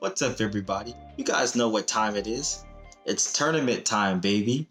What's up, everybody? You guys know what time it is. It's tournament time, baby.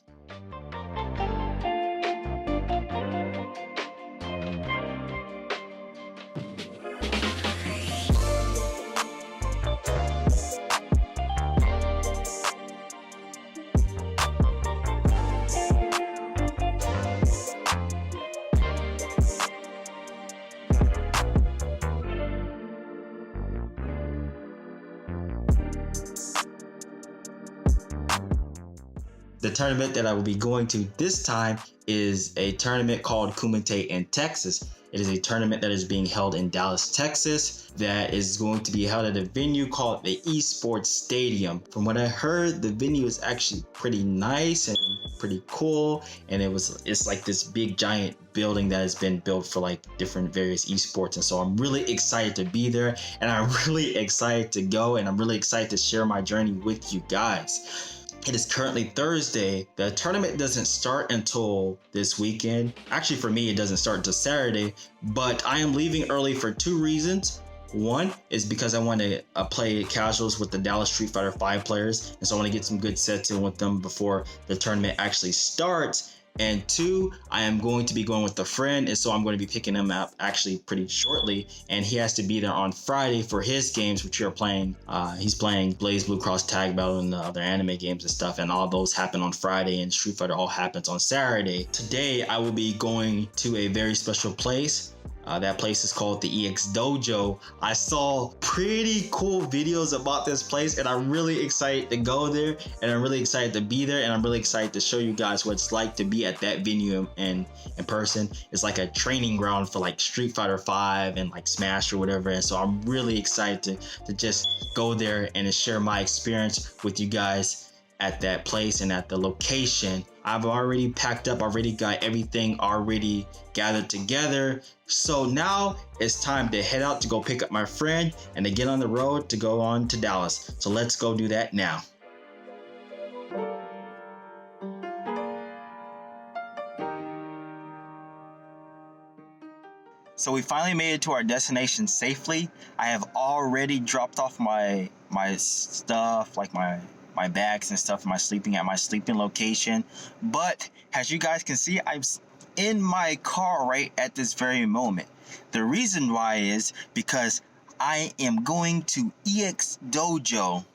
The tournament that I will be going to this time is a tournament called Kumite in Texas. It is a tournament that is being held in Dallas, Texas, that is going to be held at a venue called the Esports Stadium. From what I heard, the venue is actually pretty nice and pretty cool, and it's like this big giant building that has been built for like different various esports, and so I'm really excited to be there, and I'm really excited to go, and I'm really excited to share my journey with you guys. It is currently Thursday. The tournament doesn't start until this weekend. Actually, for me, it doesn't start until Saturday, but I am leaving early for two reasons. One is because I want to play casuals with the Dallas Street Fighter 5 players, and so I want to get some good sets in with them before the tournament actually starts. And two, I am going to be going with a friend, and so I'm going to be picking him up actually pretty shortly, and he has to be there on Friday for his games, which we are playing. He's playing Blaze Blue Cross Tag Battle and the other anime games and stuff, and all those happen on Friday, and Street Fighter all happens on Saturday. Today, I will be going to a very special place. That place is called the EX Dojo. I saw pretty cool videos about this place, and I'm really excited to go there, and I'm really excited to be there, and I'm really excited to show you guys what it's like to be at that venue in person. It's like a training ground for like Street Fighter 5 and like Smash or whatever, and so I'm really excited to just go there and to share my experience with you guys at that place and at the location. I've already packed up, already got everything already gathered together. So now it's time to head out to go pick up my friend and to get on the road to go on to Dallas. So let's go do that now. So we finally made it to our destination safely. I have already dropped off my stuff, like my bags and stuff, at my sleeping location. But as you guys can see, I'm in my car right at this very moment. The reason why is because I am going to EX Dojo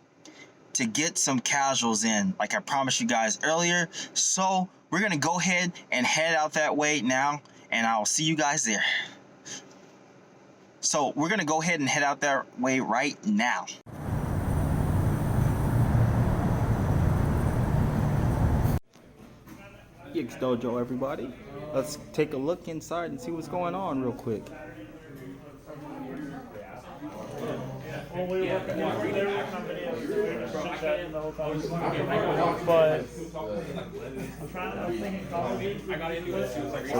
to get some casuals in, like I promised you guys earlier. So we're gonna go ahead and head out that way now, and I'll see you guys there. So we're gonna go ahead and head out that way right now. EX Dojo, everybody. Let's take a look inside and see what's going on real quick. So we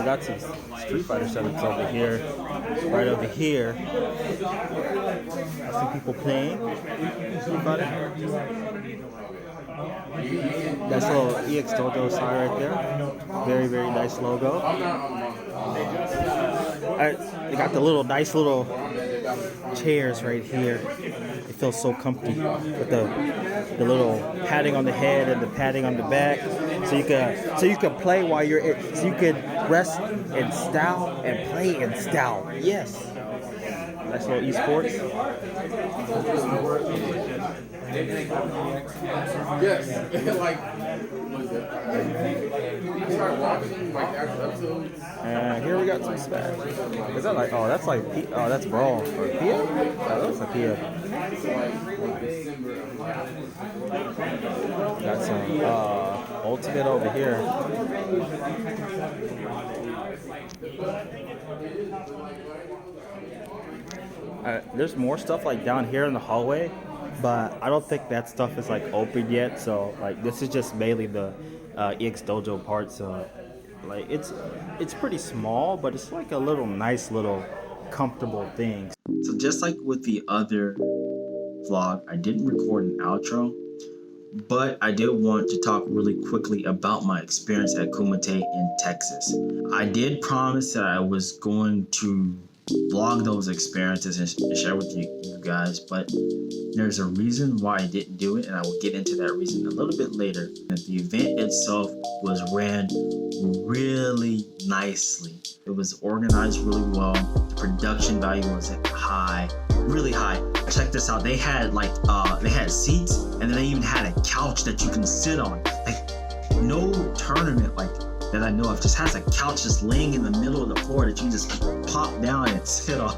got some Street Fighter setups over here. Right over here, some people playing Street Fighter. That's a little EX Dojo sign right there. Very, very nice logo. They got the nice little chairs right here. It feels so comfy with the little padding on the head and the padding on the back. So you can play while you're so you can rest in style and play in style. Yes. Nice little esports. Yes, like and here we got some Smash. Is that like, oh, that's like, oh, that's Brawl or Pia? Oh, that's a Pia. Got some Ultimate over here. There's more stuff like down here in the hallway, but I don't think that stuff is like open yet. So like this is just mainly the EX Dojo part. So like it's pretty small, but it's like a nice little comfortable thing. So just like with the other vlog, I didn't record an outro, but I did want to talk really quickly about my experience at Kumite in Texas. I did promise that I was going to vlog those experiences and share with you guys, but there's a reason why I didn't do it, and I will get into that reason a little bit later. And the event itself was ran really nicely. It was organized really well. The production value was high, really high. Check this out. They had they had seats, and then they even had a couch that you can sit on. Like, no tournament like that I know of just has a couch just laying in the middle of the floor that you just pop down and sit on.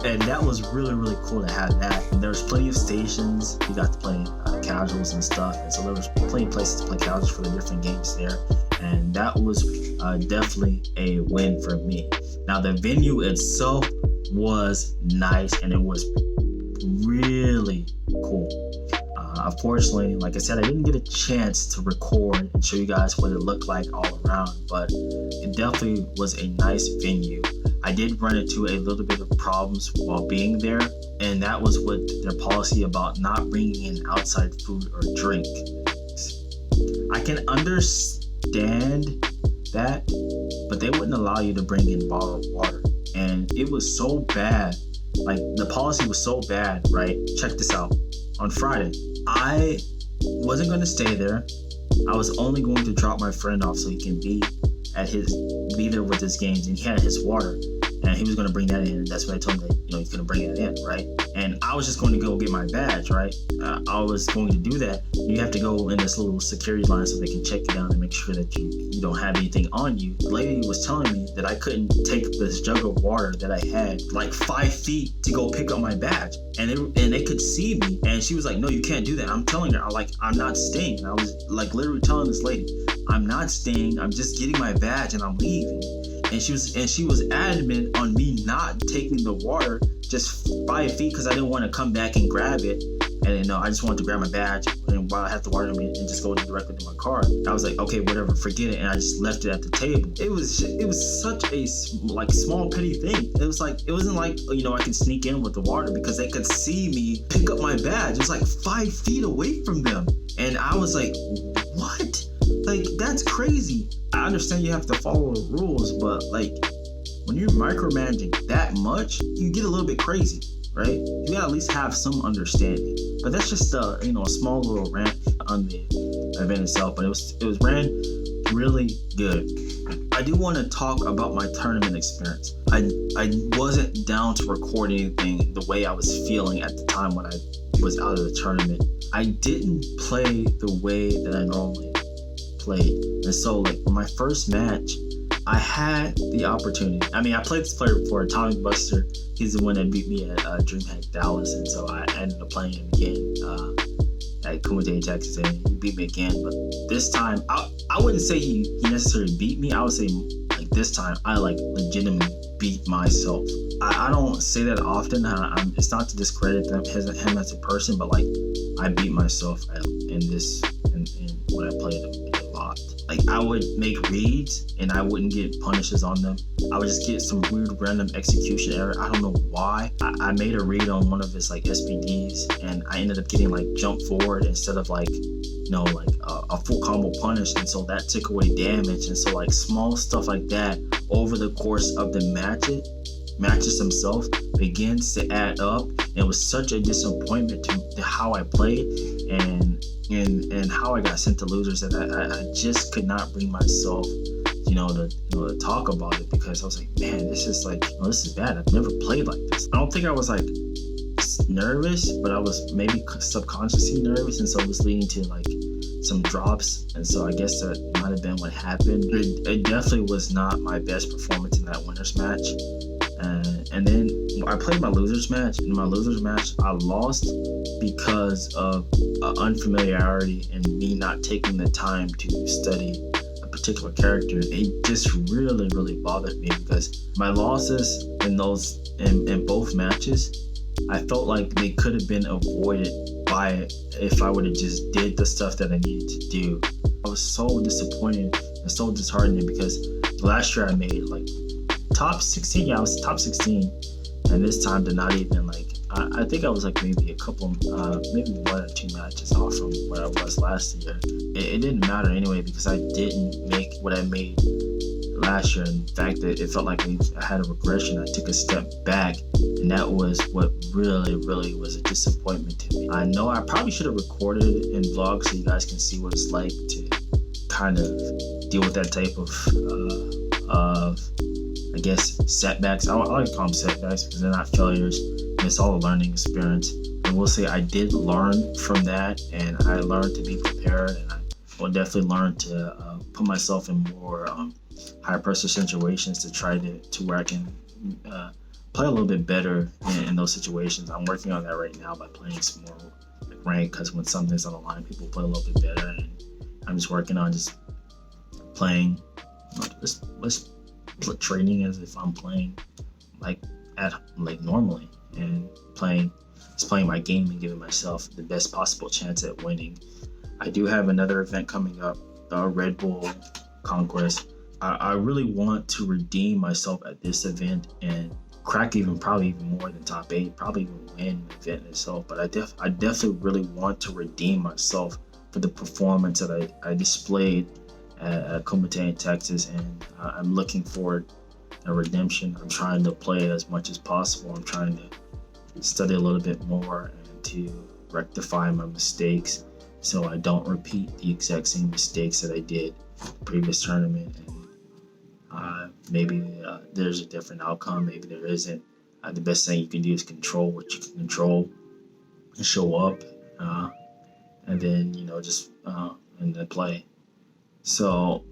And that was really, really cool to have that. And there was plenty of stations. You got to play casuals and stuff. And so there was plenty of places to play casuals for the different games there. And that was definitely a win for me. Now, the venue itself was nice, and it was really cool. Unfortunately, like I said, I didn't get a chance to record and show you guys what it looked like all around, but it definitely was a nice venue. I did run into a little bit of problems while being there, and that was with their policy about not bringing in outside food or drink. I can understand that, but they wouldn't allow you to bring in bottled water, and it was so bad. Like, the policy was so bad, right? Check this out. On Friday, I wasn't going to stay there. I was only going to drop my friend off so he can be there with his games, and he had his water, and he was going to bring that in. And that's what I told him that, he's going to bring that in, right? And I was just going to go get my badge, right? I was going to do that. You have to go in this little security line so they can check you down and make sure that you don't have anything on you. The lady was telling me that I couldn't take this jug of water that I had like 5 feet to go pick up my badge, and they could see me, and she was like, "No, you can't do that." I'm telling her, I'm not staying. And I was like literally telling this lady, "I'm not staying. I'm just getting my badge and I'm leaving." And she was adamant on me not taking the water just 5 feet because I didn't want to come back and grab it. And I just wanted to grab my badge, and while I had the water in me, and just go directly to my car. I was like, okay, whatever, forget it, and I just left it at the table. It was such a small petty thing. It wasn't like I could sneak in with the water because they could see me pick up my badge. It was like 5 feet away from them, and I was like, what? Like, that's crazy. I understand you have to follow the rules, but when you're micromanaging that much, you get a little bit crazy, right? You gotta at least have some understanding. But that's just a small little rant on the event itself. But it was ran really good. I do want to talk about my tournament experience. I wasn't down to record anything the way I was feeling at the time when I was out of the tournament. I didn't play the way that I normally played. And so my first match, I had the opportunity. I mean, I played this player before, Atomic Buster. He's the one that beat me at DreamHack Dallas, and so I ended up playing him again at Kumite, Texas, and he beat me again. But this time, I wouldn't say he necessarily beat me. I would say this time I legitimately beat myself. I don't say that often. It's not to discredit him as a person, but I beat myself in when I played him a lot. I would make reads and I wouldn't get punishes on them. I would just get some weird random execution error. I don't know why. I made a read on one of his SPDs, and I ended up getting jump forward instead of a full combo punish, and so that took away damage. And so small stuff like that over the course of the matches themselves begins to add up. And it was such a disappointment to how I played and how I got sent to losers that I just could not bring myself to talk about it, because I was like, man, this is this is bad. I've never played like this. I don't think I was nervous, but I was maybe subconsciously nervous, and so it was leading to some drops, and so I guess that might have been what happened. It definitely was not my best performance in that winners match. And then I played my losers match. In my losers match, I lost because of unfamiliarity and me not taking the time to study a particular character. It just really, really bothered me, because my losses in both matches, I felt like they could have been avoided by if I would have just did the stuff that I needed to do. I was so disappointed and so disheartened, because last year I made top 16. Yeah, I was top 16, and this time to not even I think I was maybe a couple, maybe 1 or 2 matches off from where I was last year. It didn't matter anyway, because I didn't make what I made last year. In fact, that it felt like I had a regression. I took a step back, and that was what really was a disappointment to me. I know I probably should have recorded it in vlog so you guys can see what it's like to kind of deal with that type of I guess setbacks. I like to call them setbacks because they're not failures. It's all a learning experience. And we'll say I did learn from that, and I learned to be prepared, and I will definitely learn to put myself in more high pressure situations to try to where I can play a little bit better in those situations. I'm working on that right now by playing some more like rank, because when something's on the line, people play a little bit better, and I'm just working on just playing, just training as if I'm playing like normally, and playing my game and giving myself the best possible chance at winning. I do have another event coming up, Red Bull Conquest. I really want to redeem myself at this event and crack probably even more than top 8, probably even win the event itself. But I definitely really want to redeem myself for the performance that I displayed at Kumite in Texas, and I'm looking forward to redemption. I'm trying to play as much as possible. I'm trying to study a little bit more and to rectify my mistakes so I don't repeat the exact same mistakes that I did the previous tournament. And maybe there's a different outcome, maybe there isn't. The best thing you can do is control what you can control and show up, and then just and then play. So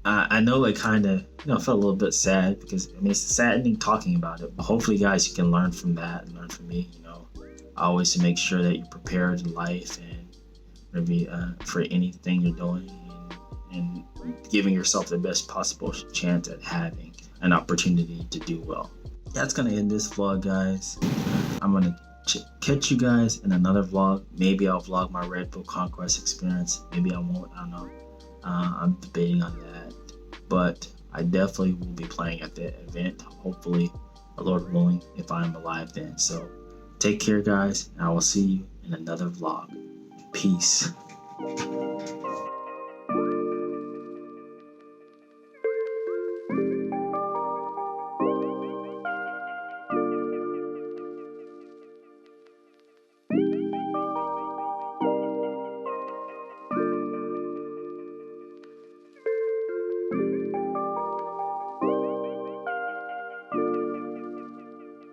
I know it kind of felt a little bit sad, because it's saddening talking about it, but hopefully guys, you can learn from that and learn from me. Always to make sure that you're prepared in life, and maybe for anything you're doing, and giving yourself the best possible chance at having an opportunity to do well. That's gonna end this vlog, guys. I'm gonna catch you guys in another vlog. Maybe I'll vlog my Red Bull Conquest experience, maybe I won't, I don't know. I'm debating on that, but I definitely will be playing at the event, hopefully, Lord willing, if I'm alive then. So take care, guys, and I will see you in another vlog. Peace.